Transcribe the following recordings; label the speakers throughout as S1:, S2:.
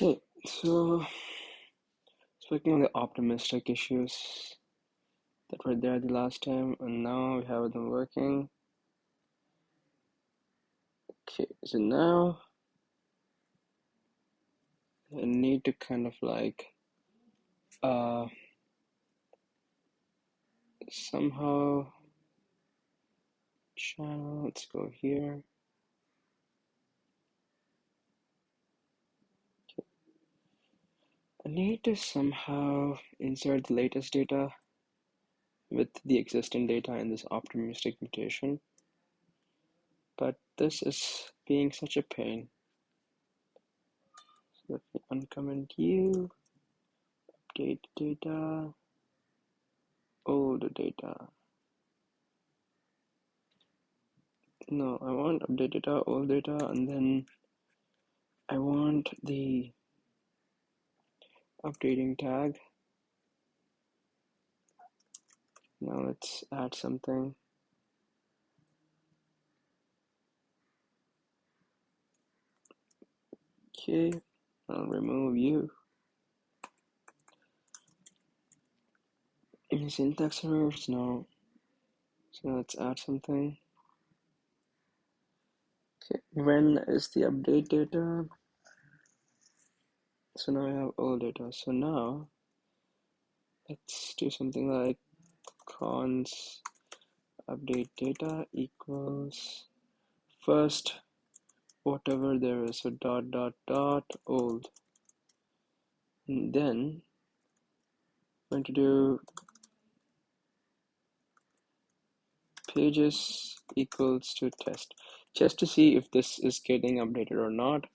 S1: Okay, so speaking on the optimistic issues that were there the last time, and now we have them working. Okay, so now I need to kind of like somehow channel, let's go here. I need to somehow insert the latest data with the existing data in this optimistic mutation, but this is being such a pain. So let me uncomment you, update data, old data. No, I want update data, old data, and then I want the updating tag. Now let's add something. Okay, I'll remove you. Any syntax errors? No. So let's add something. Okay, when is the update data? So now I have old data. So now let's do something like cons update data equals first whatever there is, so dot dot dot old, and then I'm going to do pages equals to test, just to see if this is getting updated or not.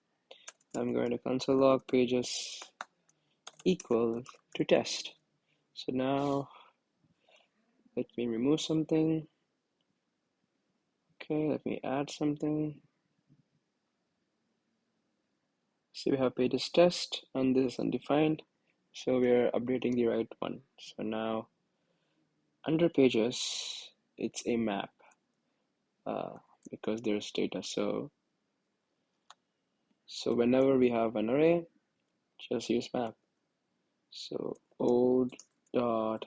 S1: I'm going to console log pages equals to test. So now let me remove something. Okay, let me add something. So we have pages test, and this is undefined, so we are updating the right one. So now under pages it's a map because there's data. So whenever we have an array, just use map. So old dot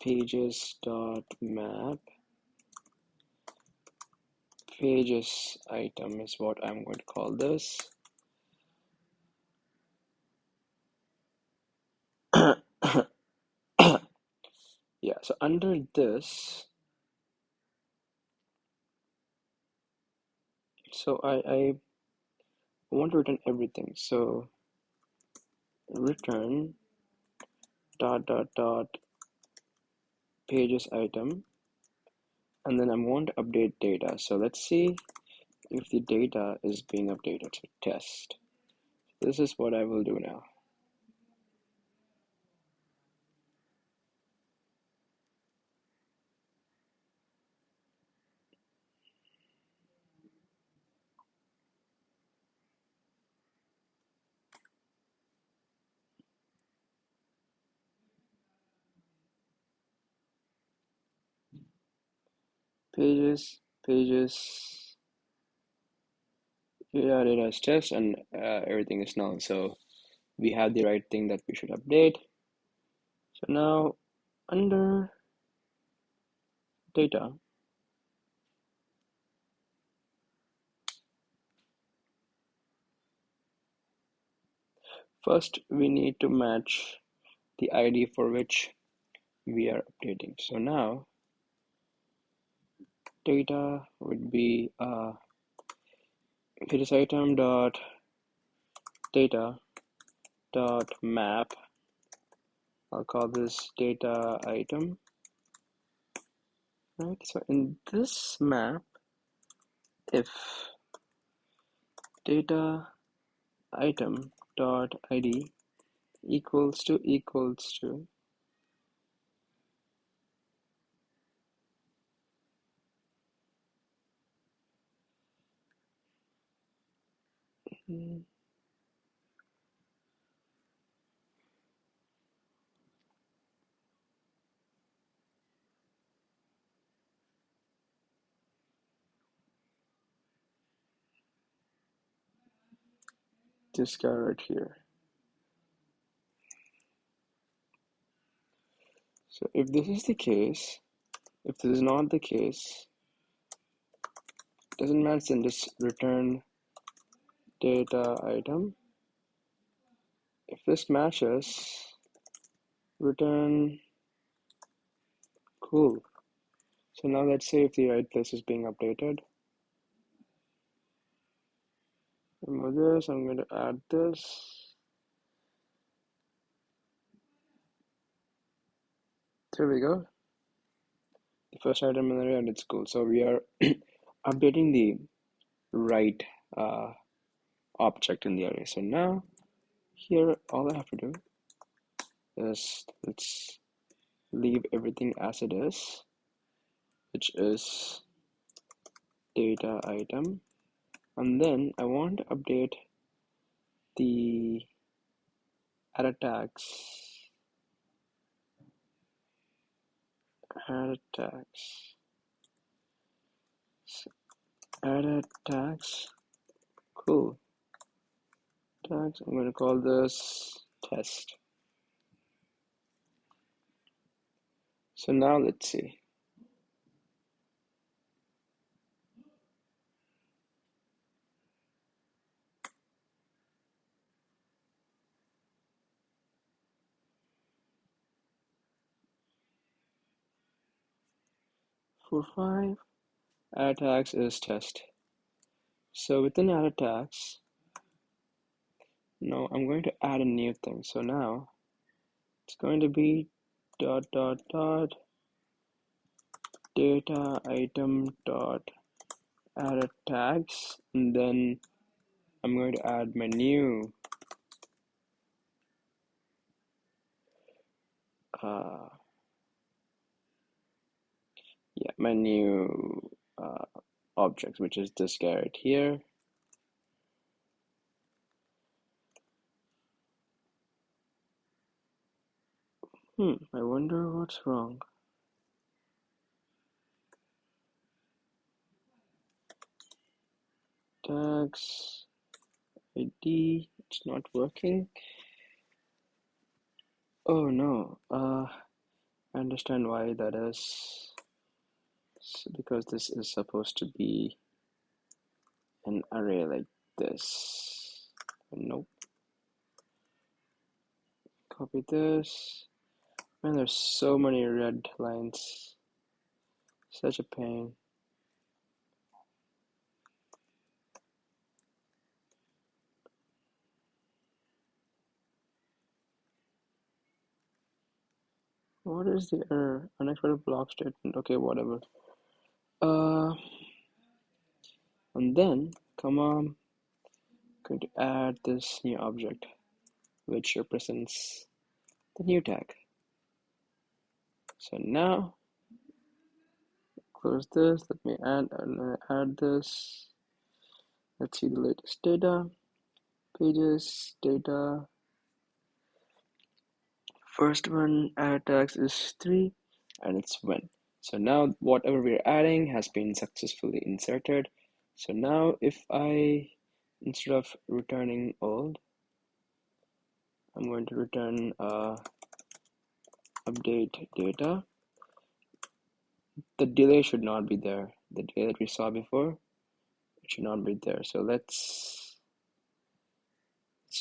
S1: pages dot map pages item is what I'm going to call this. Yeah, so under this, so I want to return everything. So return dot dot dot pages item, and then I want to update data. So let's see if the data is being updated. So test. This is what I will do now. Pages, yeah, data is test, and everything is null. So we have the right thing that we should update. So now under data, first we need to match the ID for which we are updating. So now data would be pages item dot data dot map. I'll call this data item. Right, so in this map, if data item dot id equals to this guy right here. So if this is the case, if this is not the case, doesn't matter, then just return data item. If this matches, return cool. So now let's say if the right place is being updated. Remove this, I'm going to add this. There we go. The first item in the array and it's cool. So we are updating the right object in the array. So now here all I have to do is let's leave everything as it is, which is data item, and then I want to update the add tags. Add tags. So add tags. Cool. Tags. I'm going to call this test. So now let's see. For 5, add tags is test. So within add tags, now I'm going to add a new thing. So now it's going to be dot dot dot data item dot add tags, and then I'm going to add my new my new object, which is this guy right here. I wonder what's wrong. Tags ID, it's not working. Oh no, I understand why that is. So because this is supposed to be an array like this. Nope. Copy this. Man, there's so many red lines. Such a pain. What is the error? Unexpected block statement. Okay, whatever. And then, come on, going to add this new object, which represents the new tag. So now, close this. Let me add this. Let's see the latest data. Pages, data. First one add tags is 3, and it's when. So now whatever we're adding has been successfully inserted. So now if I, instead of returning old, I'm going to return update data. The delay should not be there. The delay that we saw before, it should not be there. So let's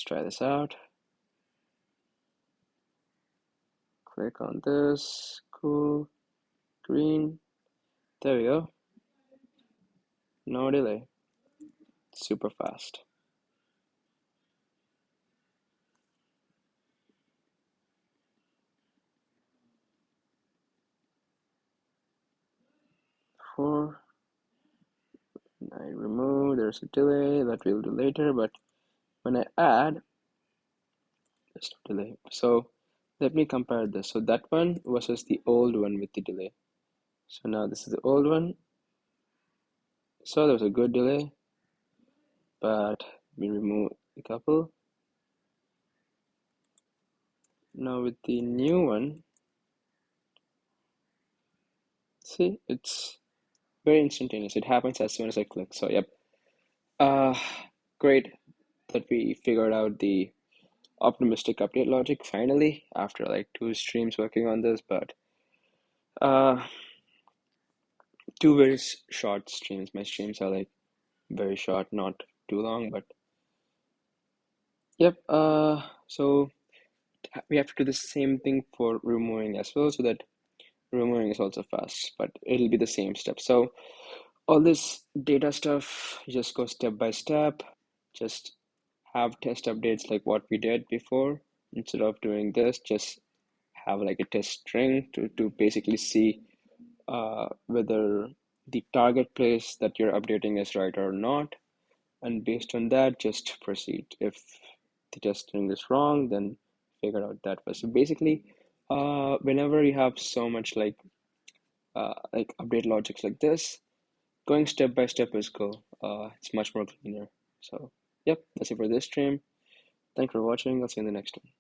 S1: try this out. Click on this, cool, green. There we go. No delay. Super fast. For I remove, there's a delay that we'll do later, but when I add, there's no delay. So let me compare this. So that one versus the old one with the delay. So now this is the old one. So there was a good delay, but we remove a couple. Now with the new one, see, it's very instantaneous. It happens as soon as I click. So yep. Great. that we figured out the optimistic update logic finally after like 2 streams working on this, but uh, two very short streams. My streams are like very short, not too long, but yep. So we have to do the same thing for removing as well, so that removing is also fast, but it'll be the same step. So all this data stuff, you just go step by step, just have test updates like what we did before. Instead of doing this, just have like a test string to basically see whether the target place that you're updating is right or not. And based on that, just proceed. If the test string is wrong, then figure out that way. So basically, whenever you have so much like update logics like this, going step by step is cool. It's much more cleaner. So, yep, that's it for this stream. Thanks for watching. I'll see you in the next one.